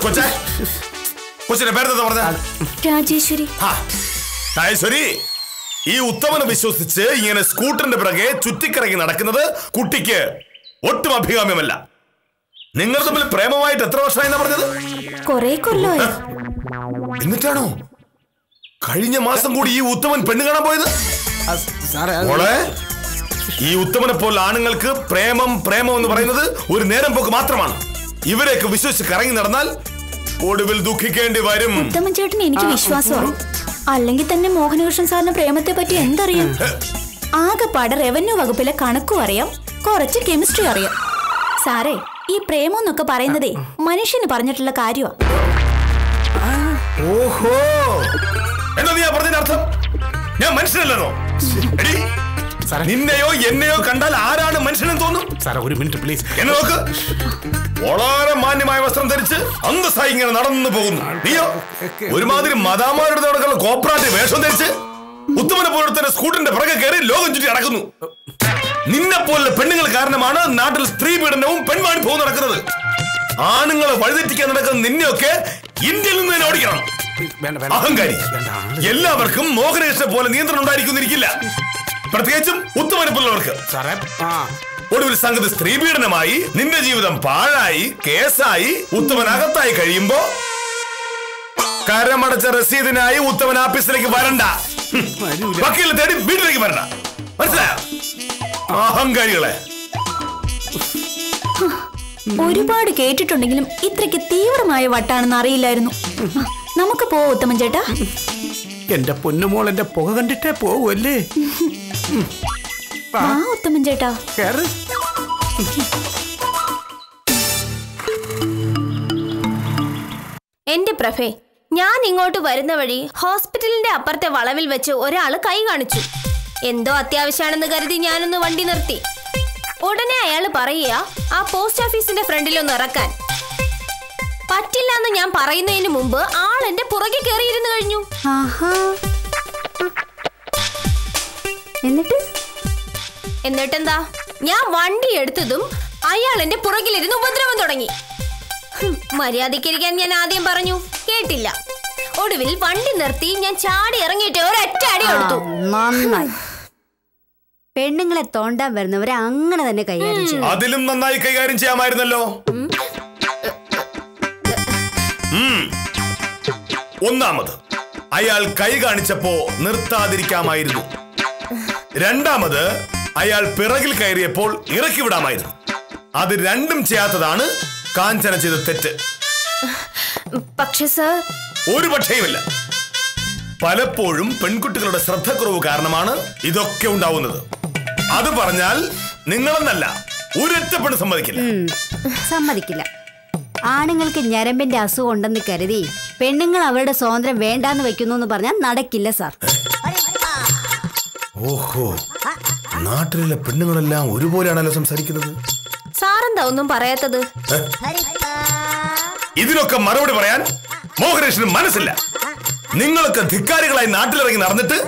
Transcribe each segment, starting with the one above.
കൊച്ചിന്റെ പേരെന്താ പറഞ്ഞ? രാജേശ്വരി. രാജേശ്വരി, ഈ ഉത്തമനെ വിശ്വസിച്ച് ഇങ്ങനെ സ്കൂട്ടറിന്റെ പിറകെ ചുറ്റിക്കറങ്ങി നടക്കുന്നത് കുട്ടിക്ക് ഒട്ടും അഭികാമ്യമല്ല. നിങ്ങൾ തമ്മിൽ പ്രേമമായിട്ട് എത്ര വർഷമായെന്നാ പറഞ്ഞത്? കൊറേ കൊല്ലമായി. എന്നിട്ടാണോ കഴിഞ്ഞ മാസം കൂടി ഈ ഉത്തമൻ പെണ്ണ് കാണാൻ പോയത്? മോളെ, ഈ ഉത്തമനെ പോലെ ആണുങ്ങൾക്ക് പ്രേമം എന്ന് പറയുന്നത് ഒരു നേരം പോക്ക് മാത്രമാണ്. ഇവരെയൊക്കെ വിശ്വസിച്ച് കറങ്ങി നടന്നാൽ ഒടുവിൽ ദുഃഖിക്കേണ്ടി വരും. ഉത്തമൻ ചേട്ടൻ എനിക്ക് വിശ്വാസമാണ്. അല്ലെങ്കിൽ തന്നെ മോഹനകൃഷ്ണൻ സാറിന് പ്രേമത്തെ പറ്റി എന്തറിയാം? ആകെപ്പാടെ റവന്യൂ വകുപ്പിലെ കണക്കും അറിയാം, കുറച്ച് കെമിസ്ട്രി അറിയാം. സാറേ, ഈ പ്രേമം എന്നൊക്കെ പറയുന്നതേ മനുഷ്യന് പറഞ്ഞിട്ടുള്ള കാര്യമാണ്. ഓഹോ, എന്താ നീ പറഞ്ഞതിന്റെ അർത്ഥം? ഞാൻ മനുഷ്യനല്ലോ? നിന്നെയോ എന്നെയോ കണ്ടാൽ ആരാണ് മനുഷ്യനെന്ന് തോന്നും? സാറേ, ഒരു മിനിറ്റ് പ്ലീസ്. എന്നെ നോക്ക്, വളരെ മാന്യമായ വസ്ത്രം ധരിച്ച് അന്തസ്സായി ഇങ്ങനെ നടന്നു പോകുന്നു. നീയോ ഒരുമാതിരി മതാമാരുടെ നടക്കുന്ന കോപ്പറാറ്റ് വേഷം ധരിച്ച് ഉത്തമനെ പോലത്തെ സ്കൂട്ടറിന്റെ പിറകെ കയറി ലോകം ചുറ്റി നടക്കുന്നു. നിന്നെ പോലുള്ള പെണ്ണുങ്ങൾ കാരണമാണ് നാട്ടിൽ സ്ത്രീ പീഡനവും പെൺവാണിഭവും നടക്കുന്നത്. ആണുങ്ങളെ വഴിതെറ്റിക്കാൻ നടക്കുന്ന നിന്നെയൊക്കെ ഇന്ത്യയിൽ നിന്ന് തന്നെ ഓടിക്കണം. അഹങ്കാരി. എല്ലാവർക്കും മോഹനകൃഷ്ണനെ പോലെ നിയന്ത്രണം ഉണ്ടായിരിക്കുന്നിരിക്കില്ല, പ്രത്യേകിച്ചും ഉത്തമനെ പോലുള്ളവർക്ക്. ഒടുവിൽ സംഗതി സ്ത്രീ പീഡനമായി, നിന്റെ ജീവിതം പാഴായി, കേസായി, ഉത്തമൻ അകത്തായി കഴിയുമ്പോ കരമടച്ച രസീതിനായി ഉത്തമൻ ആഫീസിലേക്ക് വരണ്ട, വക്കീലിനെ തേടി വീട്ടിലേക്ക് വരണ്ട. മനസ്സിലായോ? അഹങ്കാരികളെ. ഒരുപാട് കേട്ടിട്ടുണ്ടെങ്കിലും ഇത്രയ്ക്ക് തീവ്രമായ വട്ടാണെന്ന് അറിയില്ലായിരുന്നു. നമുക്ക് പോവാം ഉത്തമൻ ചേട്ടാ. എന്റെ പൊന്നുമോൾ എന്റെ പുക കണ്ടിട്ടേ പോവല്ലേ? ഉത്തമൻ ചേട്ടാ. എന്റെ പ്രഭേ, ഞാൻ ഇങ്ങോട്ട് വരുന്ന വഴി ഹോസ്പിറ്റലിന്റെ അപ്പുറത്തെ വളവിൽ വെച്ച് ഒരാള് കൈ കാണിച്ചു. എന്തോ അത്യാവശ്യമാണെന്ന് കരുതി ഞാനൊന്ന് വണ്ടി നിർത്തി. ഉടനെ അയാൾ പറയുക ആ പോസ്റ്റ് ഓഫീസിന്റെ ഫ്രണ്ടിലൊന്ന് ഇറക്കാൻ. പറ്റില്ല എന്ന് ഞാൻ പറയുന്നതിന് മുമ്പ് ആൾ എന്റെ പുറകെ കയറിയിരുന്നു കഴിഞ്ഞു. എന്നിട്ടെന്താ, ഞാൻ വണ്ടി എടുത്തതും അയാൾ എന്റെ പുറകിലിരുന്ന് ഉപദ്രവം തുടങ്ങി. മര്യാദയ്ക്കിരിക്കാൻ ഞാൻ ആദ്യം പറഞ്ഞു, കേട്ടില്ല. ഒടുവിൽ വണ്ടി നിർത്തി ഞാൻ ചാടി ഇറങ്ങിയിട്ട് ഒരൊറ്റ അടി കൊടുത്തു. പെണ്ണുങ്ങളെ തോണ്ടാൻ വരുന്നവരെ അങ്ങനെ തന്നെ കൈകാര്യം ചെയ്യും. അതിലും നന്നായി കൈകാര്യം ചെയ്യാമായിരുന്നല്ലോ. ഒന്നാമത്, അയാൾ കൈ കാണിച്ചപ്പോ നിർത്താതിരിക്കാമായിരുന്നു. രണ്ടാമത്, അയാൾ പിറകിൽ കയറിയപ്പോൾ ഇറക്കി വിടാമായിരുന്നു. അത് രണ്ടും ചെയ്യാത്തതാണ് കാഞ്ചന ചെയ്ത തെറ്റ്. പക്ഷേ സർ, ഒരു പക്ഷേയുമില്ല. പലപ്പോഴും പെൺകുട്ടികളുടെ ശ്രദ്ധക്കുറവ് കാരണമാണ് ഇതൊക്കെ ഉണ്ടാവുന്നത്. അത് പറഞ്ഞാൽ നിങ്ങളെന്നല്ല ഒരൊറ്റ പെണ്ണ് സമ്മതിക്കില്ല. ആണുങ്ങൾക്ക് ഞരമ്പിന്റെ അസുഖം ഉണ്ടെന്ന് കരുതി പെണ്ണുങ്ങൾ അവരുടെ സ്വാതന്ത്ര്യം വേണ്ടാന്ന് വെക്കുന്നു എന്ന് പറഞ്ഞാൽ നടക്കില്ല സാർ. ഓഹോ, നാട്ടിലെ പെണ്ണുങ്ങളെല്ലാം ഒരുപോലെയാണല്ലോ സംസാരിക്കുന്നത്. സാറെന്താ ഒന്നും പറയാത്തത്? ഇതിനൊക്കെ മറുപടി പറയാൻ മോഹനകൃഷ്ണന് മനസ്സില്ല. നിങ്ങളൊക്കെ ധിക്കാരികളായി നാട്ടിലിറങ്ങി നടന്നിട്ട്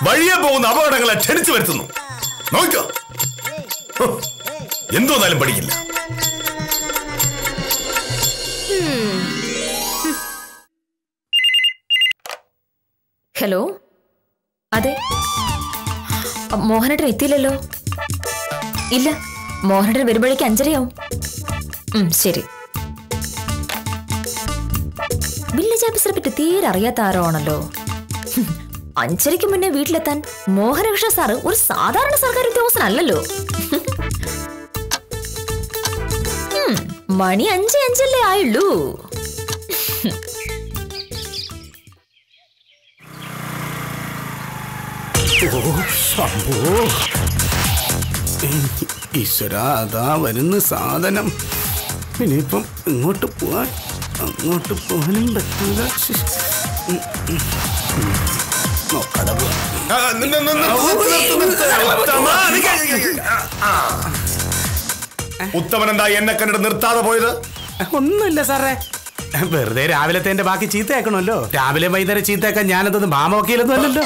വഴിയെ പോകുന്ന അപകടങ്ങളെ ക്ഷണിച്ചു വരുത്തുന്നു. നോക്കോ, എന്തോന്നാലും പഠിക്കില്ല. ഹലോ, അതെ, മോഹനേട്ടൻ എത്തിയില്ലല്ലോ. ഇല്ല, മോഹനേട്ടൻ വരുമ്പോഴേക്ക് 5:30 ശരി. വില്ലേജ് ഓഫീസറെ പറ്റി തീരെ അറിയാത്ത ആരോ ആണല്ലോ. 5:30 മുന്നേ വീട്ടിലെത്താൻ മോഹനകൃഷ്ണ സാറ് ഒരു സാധാരണ സർക്കാർ ഉദ്യോഗസ്ഥനല്ലല്ലോ. മണി 5:05 ആയുള്ളൂ. ഈശ്വരാ, അതാ വരുന്ന സാധനം. ഇനിയിപ്പം ഇങ്ങോട്ട് പോവാൻ അങ്ങോട്ട് പോകാനും പറ്റില്ല. ഉത്തമൻ എന്താ എന്നെ കണ്ടിട്ട് നിർത്താതെ പോയത്? ഒന്നുമില്ല സാറേ, വെറുതെ രാവിലത്തെ എന്റെ ബാക്കി ചീത്തയാക്കണമല്ലോ. രാവിലെ വൈകുന്നേരം ചീത്തയാക്കാൻ ഞാനതൊന്നും മാമോക്കിയിലൊന്നും അല്ലല്ലോ.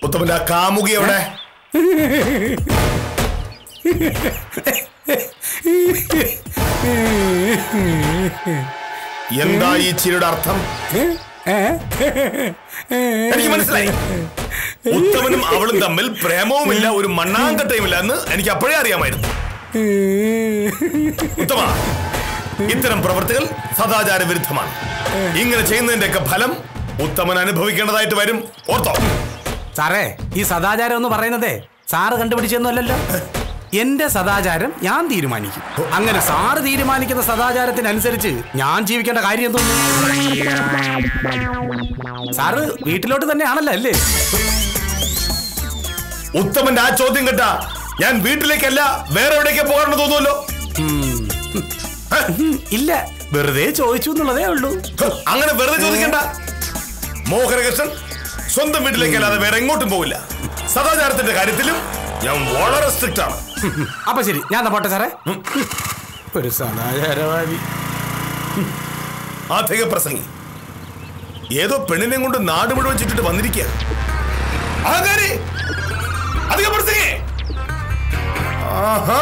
ഉത്തമന്റെ ആ കാമുകി എവിടെ? എന്താ ഈ ചിരിയുടെ അർത്ഥം? എനിക്ക് മനസ്സിലായി. ഉത്തമനും അവളും തമ്മിൽ പ്രേമവുമില്ല, ഒരു മണ്ണാങ്കട്ടയുമില്ല എന്ന് എനിക്ക് അപ്പോഴേ അറിയാമായിരുന്നു. ഉത്തമ, ഇത്തരം പ്രവൃത്തികൾ സദാചാര വിരുദ്ധമാണ്. ഇങ്ങനെ ചെയ്യുന്നതിന്റെയൊക്കെ ഫലം ഉത്തമൻ അനുഭവിക്കേണ്ടതായിട്ട് വരും. ഓർത്തോ? സാറേ, ഈ സദാചാരം എന്ന് പറയുന്നതേ സാറ് കണ്ടുപിടിച്ചൊന്നുമല്ലല്ലോ. എന്റെ സദാചാരം ഞാൻ തീരുമാനിക്കും. അങ്ങനെ സാറ് തീരുമാനിക്കുന്ന സദാചാരത്തിനനുസരിച്ച് ഞാൻ ജീവിക്കേണ്ട കാര്യം തോന്നുന്നു. സാറ് വീട്ടിലോട്ട് തന്നെയാണല്ലോ അല്ലേ? ഉത്തമന്റെ ആ ചോദ്യം കേട്ടാ ഞാൻ വീട്ടിലേക്കല്ല വേറെ എവിടേക്ക് പോകാണെന്ന് തോന്നുമല്ലോ. ഇല്ല, വെറുതെ ചോദിച്ചു എന്നുള്ളതേ ഉള്ളൂ. അങ്ങനെ വെറുതെ ചോദിക്കണ്ട. മോഹനകൃഷ്ണൻ സ്വന്തം വീട്ടിലേക്കല്ലാതെ വേറെ എങ്ങോട്ടും പോവില്ല. സദാചാരത്തിന്റെ കാര്യത്തിലും ഞാൻ വളരെ സ്ട്രിക്റ്റ് ആണ്. അപ്പൊ ശരി, ഞാൻ പോട്ടെ സാറേ. ഒരു സദാചാരവാദി, അധിക പ്രസംഗി, ഏതോ പെണ്ണിനെ കൊണ്ട് നാട് മുഴുവൻ ചുറ്റിട്ട് വന്നിരിക്കുക. അധിക പ്രസംഗി. ആഹാ,